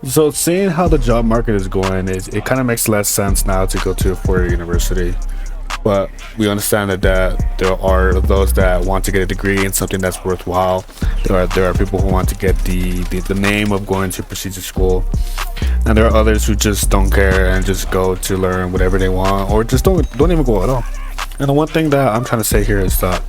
So seeing how the job market is going, it kind of makes less sense now to go to a four-year university. But we understand that there are those that want to get a degree in something that's worthwhile. There are people who want to get the name of going to prestigious school, and there are others who just don't care and just go to learn whatever they want, or just don't even go at all. And the one thing that I'm trying to say here is that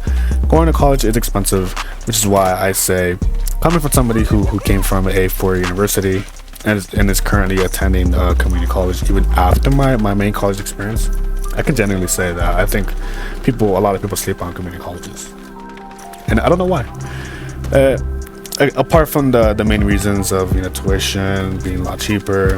going to college is expensive, which is why I say, coming from somebody who came from a four-year university and is currently attending community college even after my main college experience, I can genuinely say that I think a lot of people sleep on community colleges, and I don't know why. Uh, Apart from the main reasons of tuition being a lot cheaper,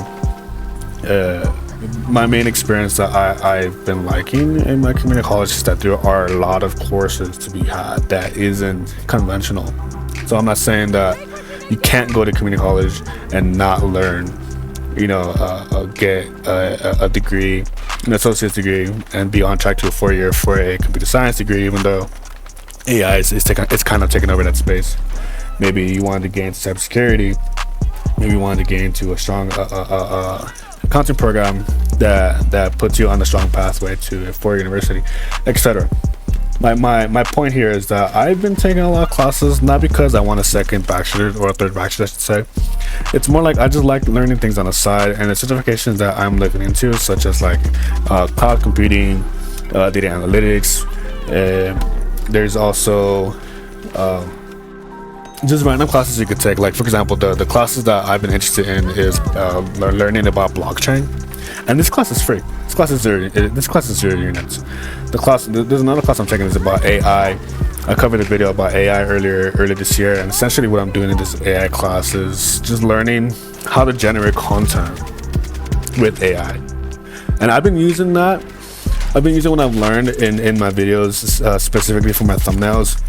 my main experience that I've been liking in my community college is that there are a lot of courses to be had that isn't conventional. So I'm not saying that you can't go to community college and not learn, get a degree, an associate's degree, and be on track to a 4 year for a computer science degree, even though AI it's kind of taking over that space. Maybe you wanted to get into cybersecurity, maybe you wanted to get into a strong content program that puts you on a strong pathway to a 4 year university, etc. My point here is that I've been taking a lot of classes not because I want a second bachelor or a third bachelor, I should say. It's more like I just like learning things on the side, and the certifications that I'm looking into, such as like cloud computing, data analytics. There's also just random classes you could take. Like, for example, the classes that I've been interested in is learning about blockchain, and this class is free. This class is 0 units. There's another class I'm taking is about AI. I covered a video about AI earlier this year, and essentially what I'm doing in this AI class is just learning how to generate content with AI. And I've been using that. I've been using what I've learned in my videos, specifically for my thumbnails.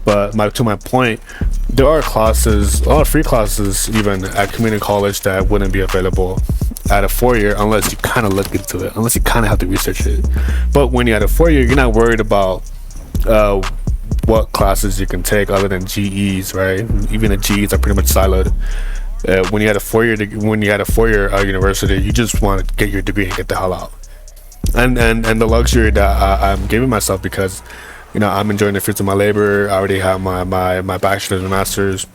But to my point, there are classes, a lot of free classes even at community college that wouldn't be available at a 4 year unless you kind of look into it, unless you kind of have to research it. But when you're at a 4 year, you're not worried about what classes you can take other than GEs, right? Even the GEs are pretty much siloed. When you had a 4 year, university, you just want to get your degree and get the hell out. And the luxury that I'm giving myself, because I'm enjoying the fruits of my labor. I already have my bachelor's and master's.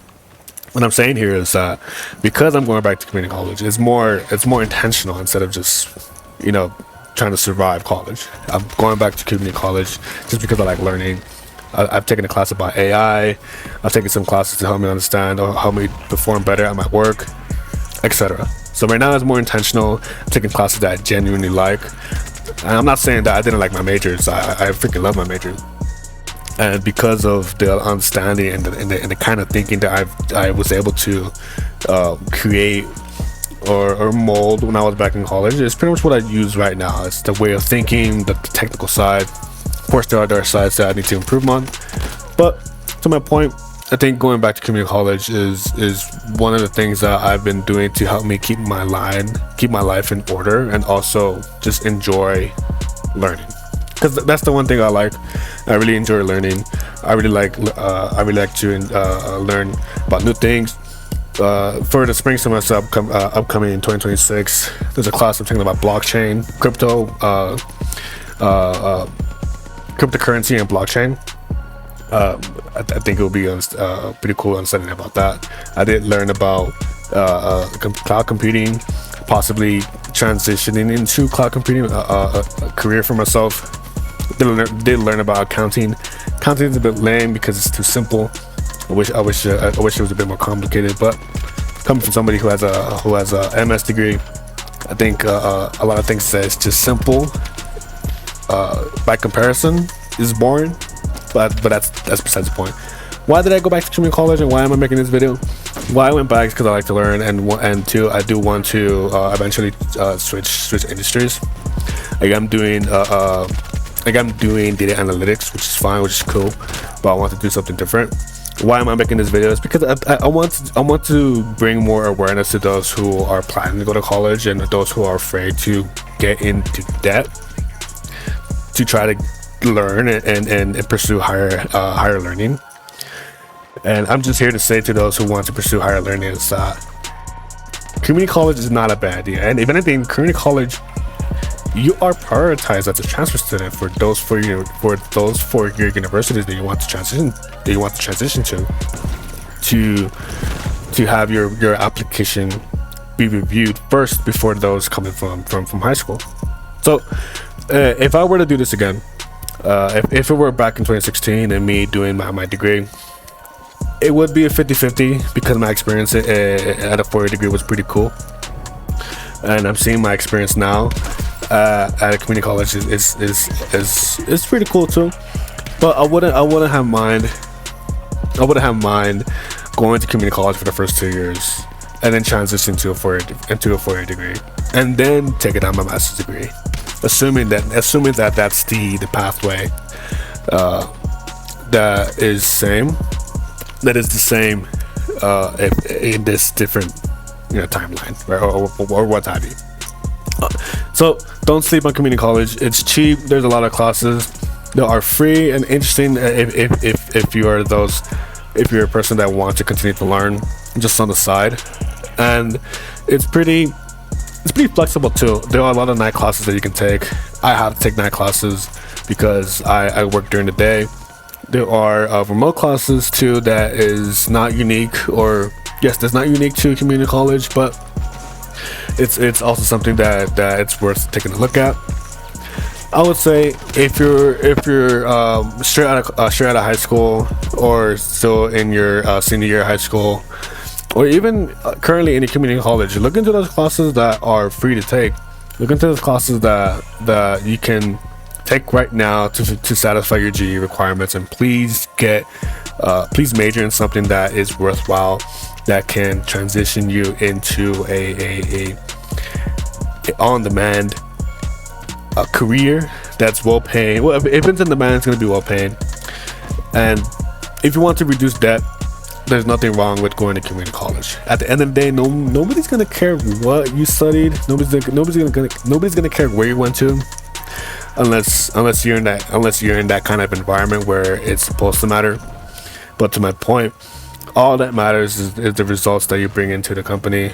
What I'm saying here is that because I'm going back to community college, it's more intentional instead of just trying to survive college. I'm going back to community college just because I like learning. I've taken a class about AI. I've taken some classes to help me understand or help me perform better at my work, etc. So right now it's more intentional. I'm taking classes that I genuinely like. And I'm not saying that I didn't like my majors. I freaking love my majors. And because of the understanding and the kind of thinking that I was able to create or mold when I was back in college, it's pretty much what I use right now. It's the way of thinking, the technical side. Of course, there are sides that I need to improve on. But to my point, I think going back to community college is one of the things that I've been doing to help me keep my life in order, and also just enjoy learning. Because that's the one thing I like. I really enjoy learning. I really like to learn about new things. For the spring semester upcoming in 2026, there's a class I'm taking about blockchain, cryptocurrency and blockchain. I think it will be a pretty cool understanding about that. I did learn about cloud computing, possibly transitioning into cloud computing, a career for myself. Did learn about accounting. Accounting is a bit lame because it's too simple. I wish it was a bit more complicated. But coming from somebody who has a MS degree, I think a lot of things that it's just simple. By comparison, is boring. But that's besides the point. Why did I go back to community college, and why am I making this video? Why I went back is because I like to learn, and two, I do want to eventually switch industries. I'm doing data analytics, which is fine, which is cool, but I want to do something different. Why am I making this video? It's because I want to bring more awareness to those who are planning to go to college and those who are afraid to get into debt to try to learn and pursue higher learning. And I'm just here to say to those who want to pursue higher learning is that Community college is not a bad idea, and if anything, community college, you are prioritized as a transfer student for those for your universities that you want to transition to have your application be reviewed first before those coming from high school. So if I were to do this again, if it were back in 2016 and me doing my degree, it would be a 50-50 because my experience at a 4-year degree was pretty cool, and I'm seeing my experience now at a community college is pretty cool too. But I wouldn't have mind going to community college for the first 2 years and then transition to a 4-year degree and then taking on my master's degree, assuming that that's the pathway that is the same if in this different timeline, right, or what have you. So don't sleep on community college. It's cheap. There's a lot of classes that are free and interesting if you're a person that wants to continue to learn just on the side. And it's pretty flexible too. There are a lot of night classes that you can take. I have to take night classes because I work during the day. There are remote classes too that is not unique, or yes, that's not unique to community college, but it's also something that it's worth taking a look at. I would say if you're straight out of high school, or still in your senior year of high school, or even currently in a community college, look into those classes that are free to take. Look into those classes that you can take right now to satisfy your GE requirements, and please major in something that is worthwhile, that can transition you into a on-demand career that's well paid. Well, if it's in demand, it's going to be well paid. And if you want to reduce debt, there's nothing wrong with going to community college. At the end of the day, nobody's going to care what you studied. Nobody's going to care where you went to, unless you're in that kind of environment where it's supposed to matter. But to my point, all that matters is the results that you bring into the company.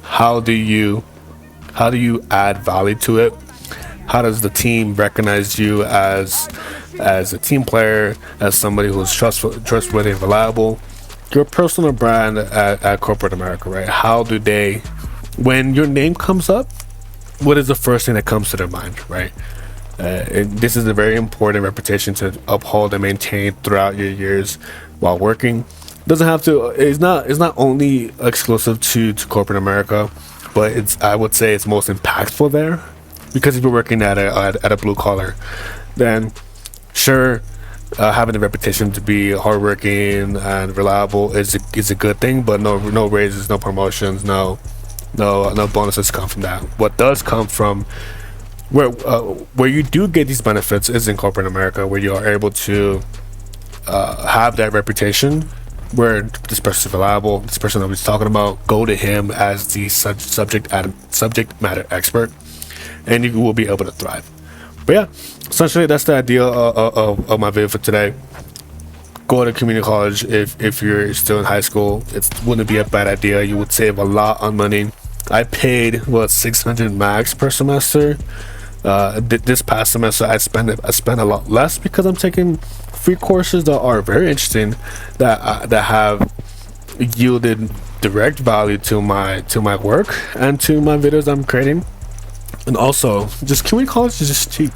How do you add value to it? How does the team recognize you as a team player, as somebody who's trustworthy and reliable? Your personal brand at corporate America, right? How do they, when your name comes up, what is the first thing that comes to their mind, right? And this is a very important reputation to uphold and maintain throughout your years while working. Doesn't have to. It's not only exclusive to corporate America, but I would say it's most impactful there, because if you're working at a blue collar, then sure, having the reputation to be hardworking and reliable is a good thing, but no raises, no promotions, no bonuses come from that. What does come from where you do get these benefits is in corporate America, where you are able to have that reputation, where this person is reliable, this person nobody's talking about, go to him as the subject matter expert, and you will be able to thrive. But yeah, essentially that's the idea of my video for today. Go to community college if you're still in high school. It wouldn't be a bad idea. You would save a lot on money. I paid $600 max per semester. This past semester I spent a lot less because I'm taking free courses that are very interesting, that have yielded direct value to my work and to my videos I'm creating. And also, just community college is just cheap.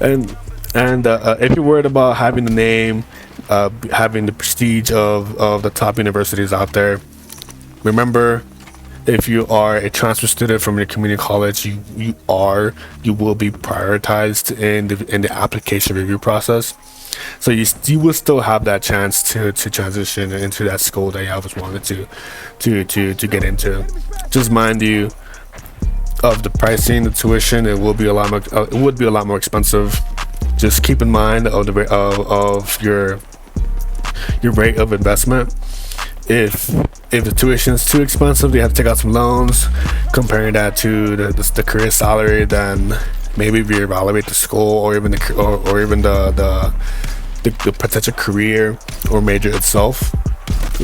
and if you're worried about having the name, having the prestige of the top universities out there, remember, if you are a transfer student from your community college, you will be prioritized in the application review process. So you will still have that chance to transition into that school that you always wanted to get into. Just mind you of the pricing, the tuition. It would be a lot more expensive. Just keep in mind of your rate of investment. If the tuition is too expensive, you have to take out some loans. Comparing that to the career salary, then maybe reevaluate the school or even the potential career or major itself.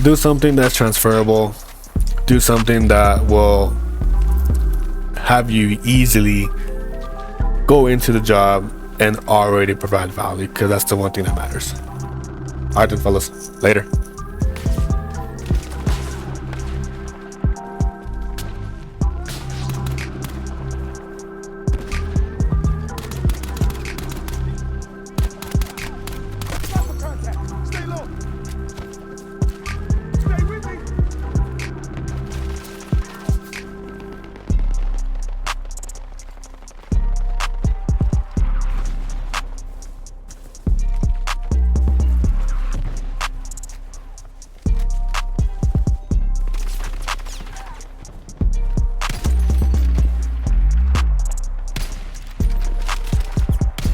Do something that's transferable. do something that will have you easily go into the job and already provide value, because that's the one thing that matters. All right then, fellas, later.